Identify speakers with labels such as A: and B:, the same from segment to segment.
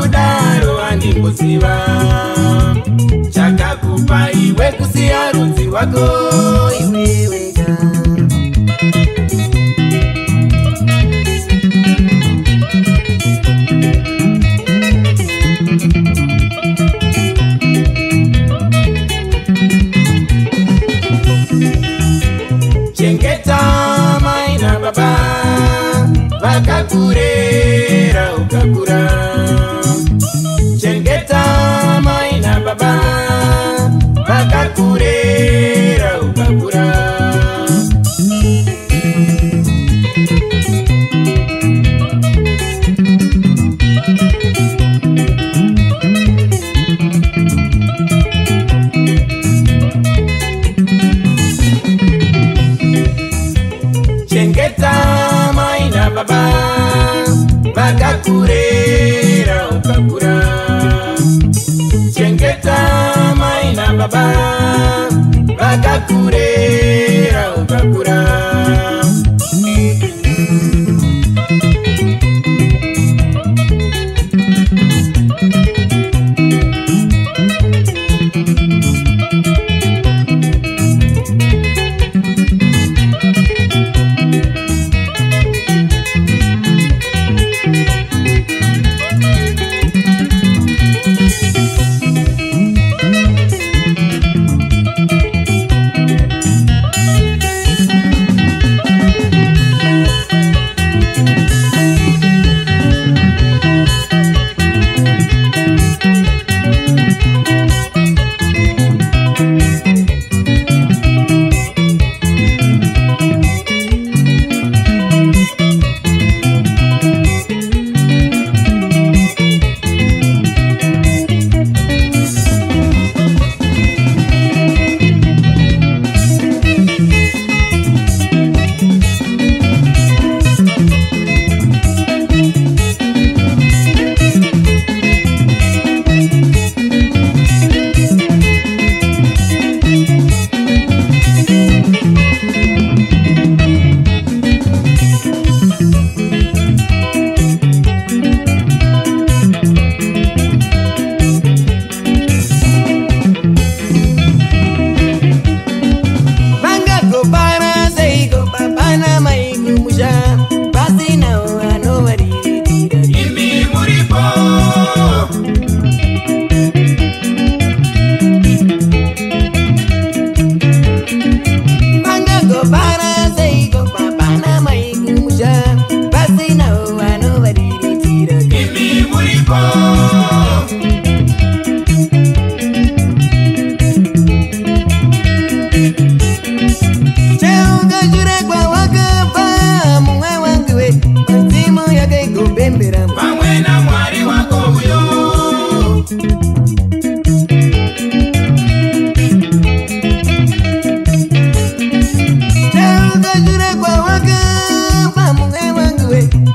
A: kudaro andingoziva chakakupa iwe kusiya rudzi rwako iwe wega. Chengeta mai na baba vakakurera ukakura. Chengeta mai na baba vakakurera ukakura. Chengeta mai na baba vakakurera ukakura. Chengeta mai na baba vakakurera ukakura.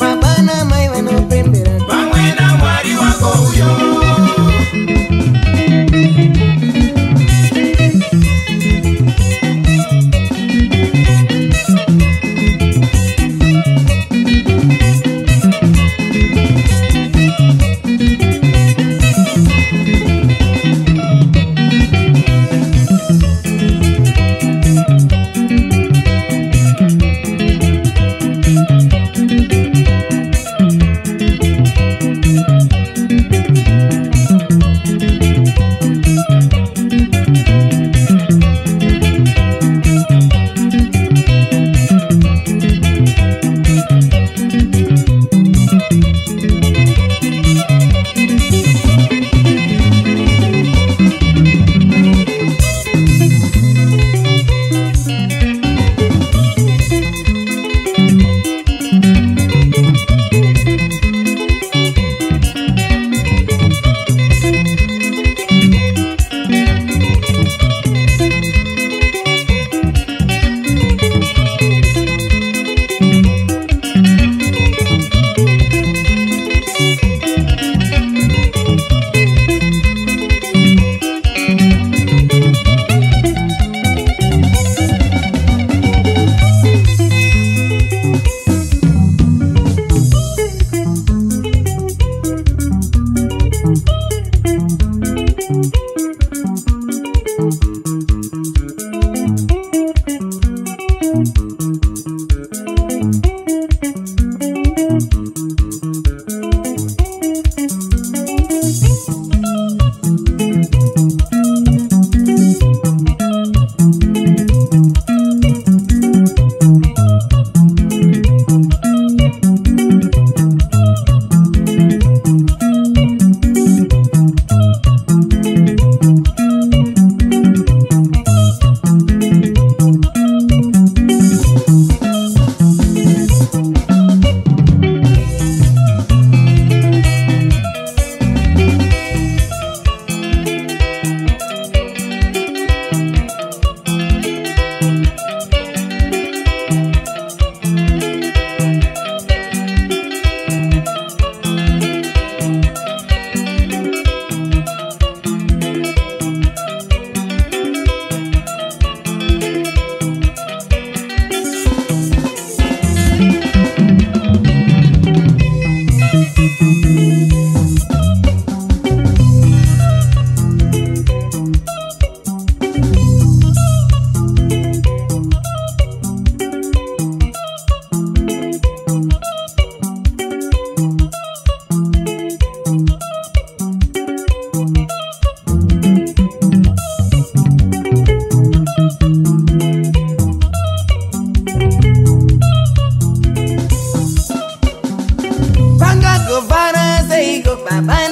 A: Baba na mai wanopembera, pamwe na mwari wako uyo.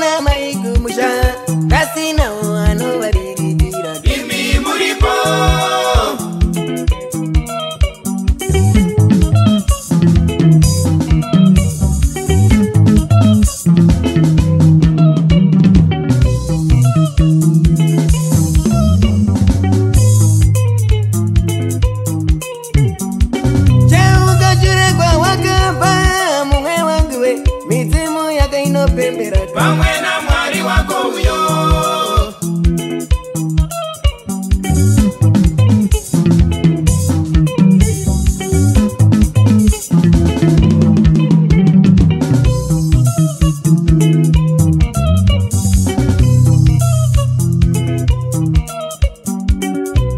A: kana maigumusha kasina wano bariridira imi muripo pamwe na mwari wako uyo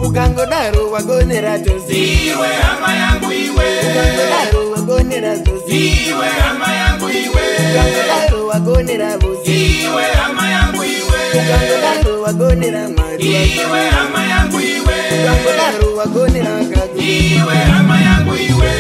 A: ukangodaro wagonera tozi iwe hama yangu iwe ukangodaro wagonera tozi iwe hama yangu iwe ukangodaro wagonera bozi iwe hama yangu iwe ukangodaro wagonera mari iwe hama yangu iwe ukangodaro wagonera kagu iwe hama yangu iwe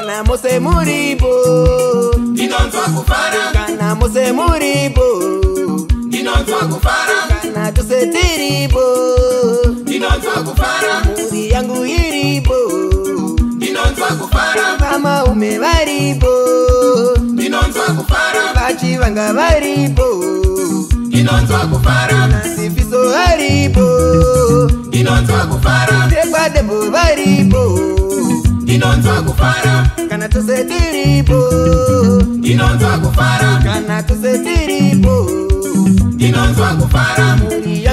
A: kana mose muribo dinonzwa kufara kana mose muribo dinonzwa kufara kana tusetiribo dinonzwa kufara muri yangu iribo dinonzwa kufara kama umevaribo dinonzwa kufara bachi vanga varibo dinonzwa kufara nasifiso haribo dinonzwa kufara tekwa debo varibo dinonzwa kufara kana tusetiribo dinonzwa kufara kana tusetiribo dinonzwa kufara muri